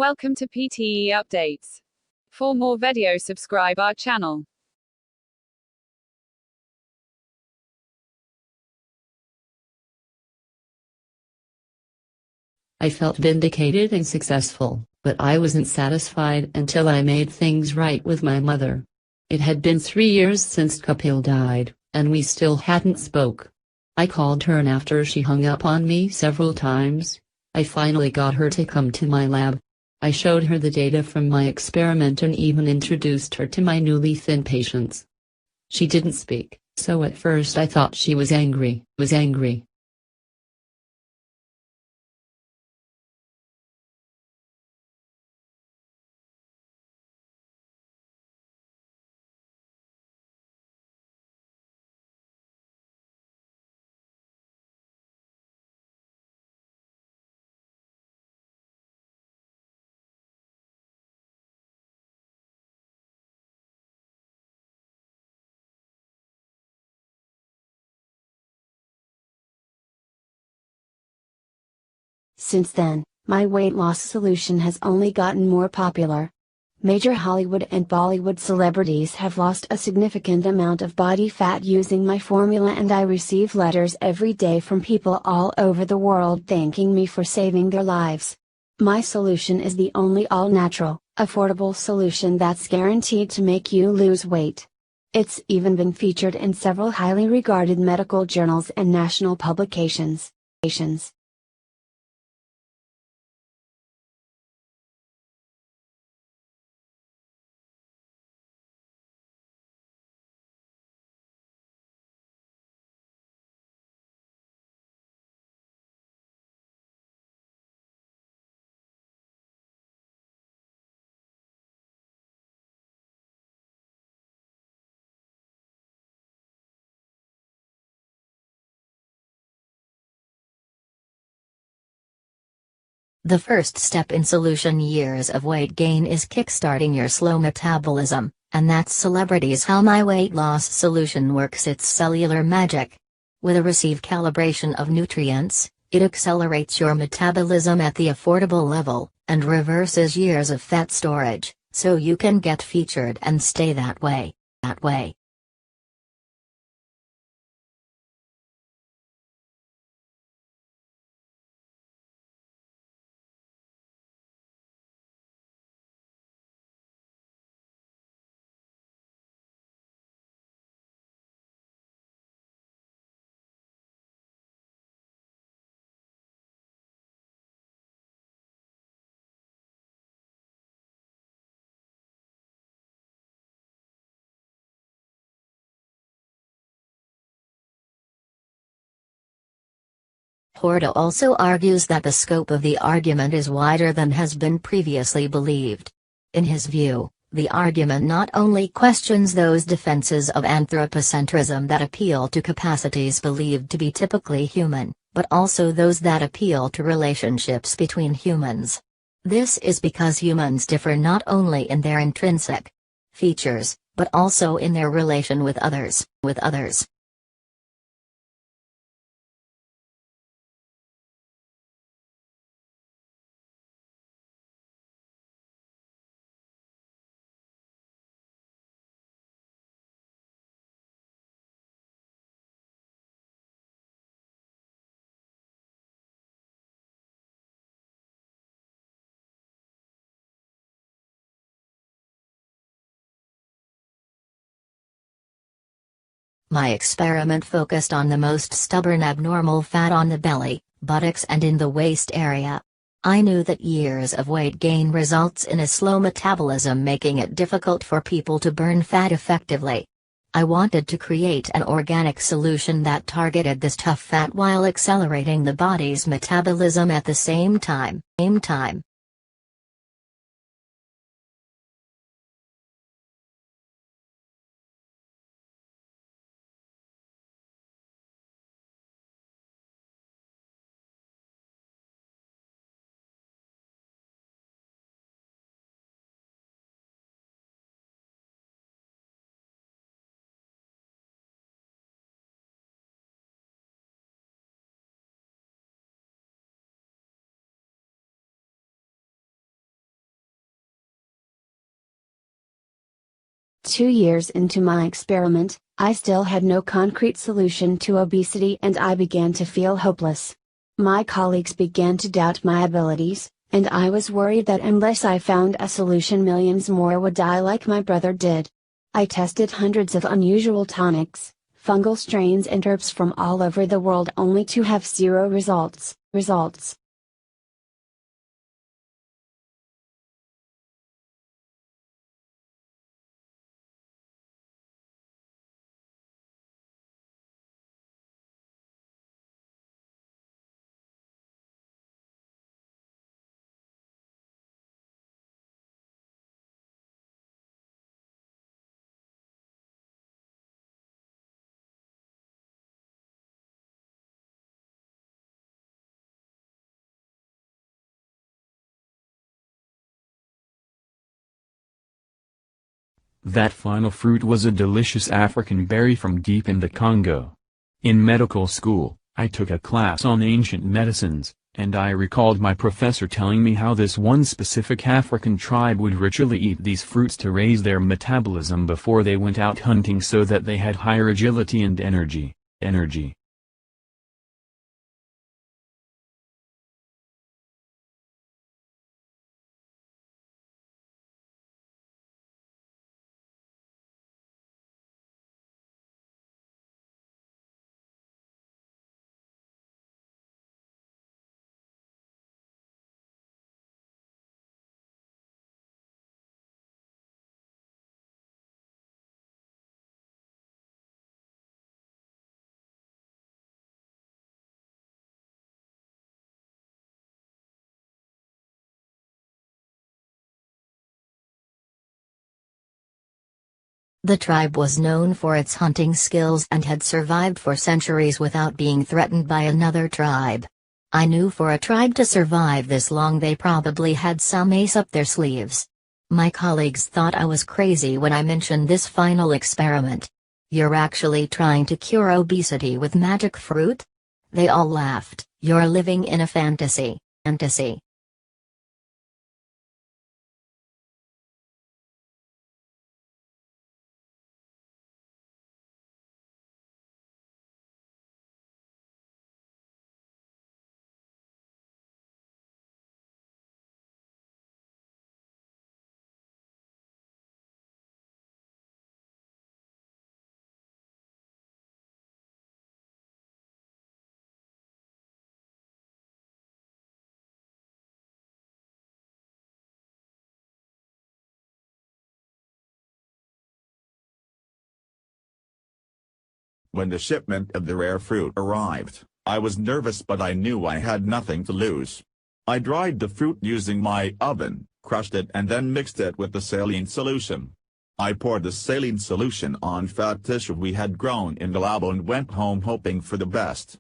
Welcome to PTE Updates. For more videos, subscribe our channel. I felt vindicated and successful, but I wasn't satisfied until I made things right with my mother. It had been 3 years since Kapil died, and we still hadn't spoke. I called her, and after she hung up on me several times, I finally got her to come to my lab. I showed her the data from my experiment and even introduced her to my newly thin patients. She didn't speak, so at first I thought she was angry. Since then, my weight loss solution has only gotten more popular. Major Hollywood and Bollywood celebrities have lost a significant amount of body fat using my formula, and I receive letters every day from people all over the world thanking me for saving their lives. My solution is the only all-natural, affordable solution that's guaranteed to make you lose weight. It's even been featured in several highly regarded medical journals and national publications. The first step in solution years of weight gain is kickstarting your slow metabolism, and that's celebrities how my weight loss solution works. It's cellular magic. With a received calibration of nutrients, it accelerates your metabolism at the affordable level, and reverses years of fat storage, so you can get featured and stay that way. Horta also argues that the scope of the argument is wider than has been previously believed. In his view, the argument not only questions those defenses of anthropocentrism that appeal to capacities believed to be typically human, but also those that appeal to relationships between humans. This is because humans differ not only in their intrinsic features, but also in their relation with others. My experiment focused on the most stubborn abnormal fat on the belly, buttocks and in the waist area. I knew that years of weight gain results in a slow metabolism, making it difficult for people to burn fat effectively. I wanted to create an organic solution that targeted this tough fat while accelerating the body's metabolism at the same time. 2 years into my experiment, I still had no concrete solution to obesity and I began to feel hopeless. My colleagues began to doubt my abilities, and I was worried that unless I found a solution millions more would die like my brother did. I tested hundreds of unusual tonics, fungal strains and herbs from all over the world only to have zero results. That final fruit was a delicious African berry from deep in the Congo. In medical school, I took a class on ancient medicines, and I recalled my professor telling me how this one specific African tribe would ritually eat these fruits to raise their metabolism before they went out hunting so that they had higher agility and energy. The tribe was known for its hunting skills and had survived for centuries without being threatened by another tribe. I knew for a tribe to survive this long they probably had some ace up their sleeves. My colleagues thought I was crazy when I mentioned this final experiment. "You're actually trying to cure obesity with magic fruit?" They all laughed. "You're living in a fantasy." When the shipment of the rare fruit arrived, I was nervous but I knew I had nothing to lose. I dried the fruit using my oven, crushed it and then mixed it with the saline solution. I poured the saline solution on fat tissue we had grown in the lab and went home hoping for the best.